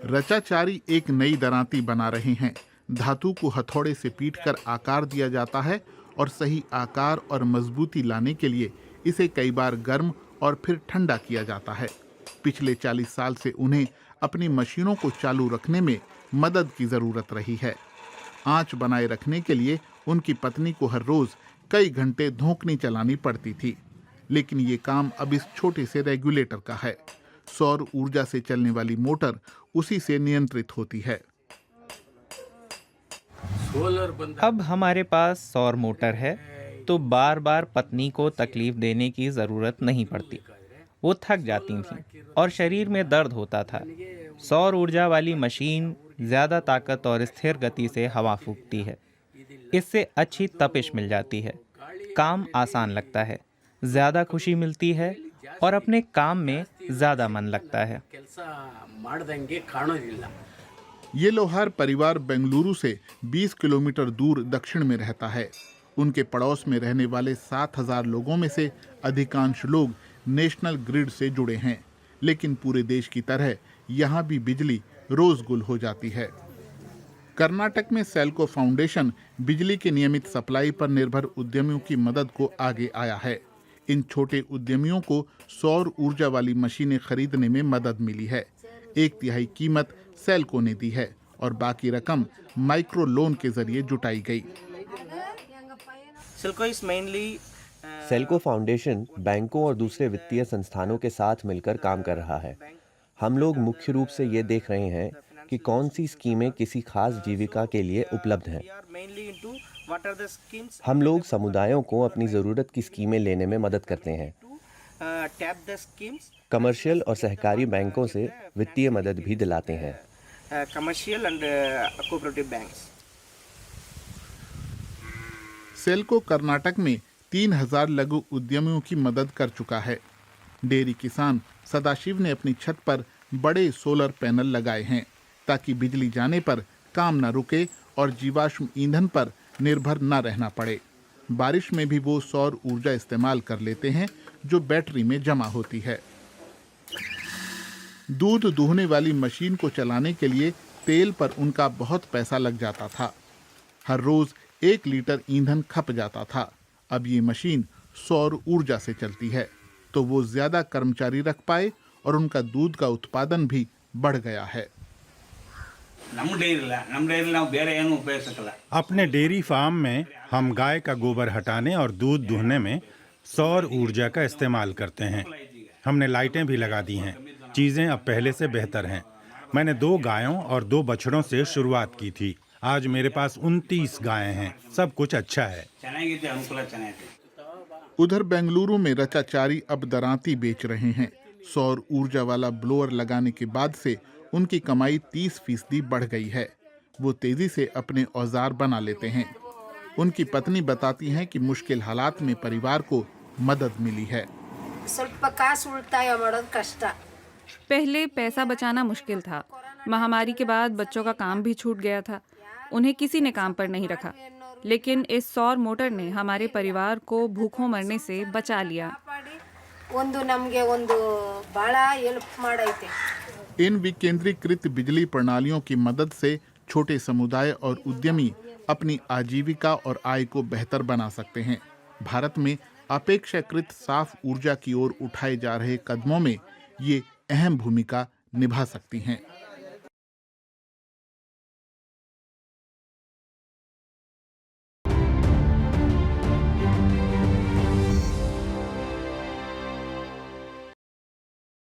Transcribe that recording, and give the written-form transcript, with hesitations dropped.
रचाचारी एक नई दरांती बना रहे हैं। धातु को हथौड़े से पीटकर आकार दिया जाता है और सही आकार और मजबूती लाने के लिए इसे कई बार गर्म और फिर ठंडा किया जाता है। पिछले 40 साल से उन्हें अपनी मशीनों को चालू रखने में मदद की जरूरत रही है। आंच बनाए रखने के लिए उनकी पत्नी को हर रोज कई घंटे धोंकनी चलानी पड़ती थी, लेकिन ये काम अब इस छोटे से रेगुलेटर का है। सौर ऊर्जा से चलने वाली मोटर उसी से नियंत्रित होती है। अब हमारे पास सौर मोटर है तो बार बार पत्नी को तकलीफ देने की ज़रूरत नहीं पड़ती। वो थक जाती थीं और शरीर में दर्द होता था। सौर ऊर्जा वाली मशीन ज़्यादा ताकत और स्थिर गति से हवा फूंकती है। इससे अच्छी तपिश मिल जाती है, काम आसान लगता है, ज़्यादा खुशी मिलती है और अपने काम में ज़्यादा मन लगता है। ये लोहार परिवार बेंगलुरु से 20 किलोमीटर दूर दक्षिण में रहता है। उनके पड़ोस में रहने वाले 7,000 लोगों में से अधिकांश लोग नेशनल ग्रिड से जुड़े हैं, लेकिन पूरे देश की तरह यहाँ भी बिजली रोज गुल हो जाती है। कर्नाटक में सेल्को फाउंडेशन बिजली की नियमित सप्लाई पर निर्भर उद्यमियों की मदद को आगे आया है। इन छोटे उद्यमियों को सौर ऊर्जा वाली मशीनें खरीदने में मदद मिली है। 1/3 कीमत सेल्को ने दी है और बाकी रकम माइक्रो लोन के जरिए जुटाई गई। सेल्को फाउंडेशन बैंकों और दूसरे वित्तीय संस्थानों के साथ मिलकर काम कर रहा है। हम लोग मुख्य रूप से ये देख रहे हैं कि कौन सी स्कीमें किसी खास जीविका के लिए उपलब्ध हैं। हम लोग समुदायों को अपनी ज़रूरत की स्कीमें लेने में मदद करते हैं। कमर्शियल और सहकारी बैंकों से वित्तीय मदद भी दिलाते हैं। सेल्को कर्नाटक में 3,000 लघु उद्यमियों की मदद कर चुका है। डेयरी किसान सदाशिव ने अपनी छत पर बड़े सोलर पैनल लगाए हैं ताकि बिजली जाने पर काम न रुके और जीवाश्म ईंधन पर निर्भर न रहना पड़े। बारिश में भी वो सौर ऊर्जा इस्तेमाल कर लेते हैं जो बैटरी में जमा होती है। दूध दूहने वाली मशीन को चलाने के लिए तेल पर उनका बहुत पैसा लग जाता था। हर रोज 1 लीटर ईंधन खप जाता था। अब ये मशीन सौर ऊर्जा से चलती है तो वो ज्यादा कर्मचारी रख पाए और उनका दूध का उत्पादन भी बढ़ गया है। अपने डेयरी फार्म में हम गाय का गोबर हटाने और दूध दूहने में सौर ऊर्जा का इस्तेमाल करते हैं। हमने लाइटें भी लगा दी हैं। चीज़ें अब पहले से बेहतर हैं। मैंने 2 गायों और 2 बछड़ों से शुरुआत की थी। आज मेरे पास 29 गायें हैं। सब कुछ अच्छा है। उधर बेंगलुरु में रचाचारी अब दरांती बेच रहे हैं। सौर ऊर्जा वाला ब्लोअर लगाने के बाद से उनकी कमाई 30% बढ़ गई है। वो तेजी से अपने औजार बना लेते हैं। उनकी पत्नी बताती हैं कि मुश्किल हालात में परिवार को मदद मिली है। पहले पैसा बचाना मुश्किल था। महामारी के बाद बच्चों का काम भी छूट गया था। उन्हें किसी ने काम पर नहीं रखा, लेकिन इस सौर मोटर ने हमारे परिवार को भूखों मरने से बचा लिया। इन विकेंद्रीकृत बिजली प्रणालियों की मदद से छोटे समुदाय और उद्यमी अपनी आजीविका और आय को बेहतर बना सकते हैं। भारत में अपेक्षाकृत साफ ऊर्जा की ओर उठाए जा रहे कदमों में ये अहम भूमिका निभा सकती हैं।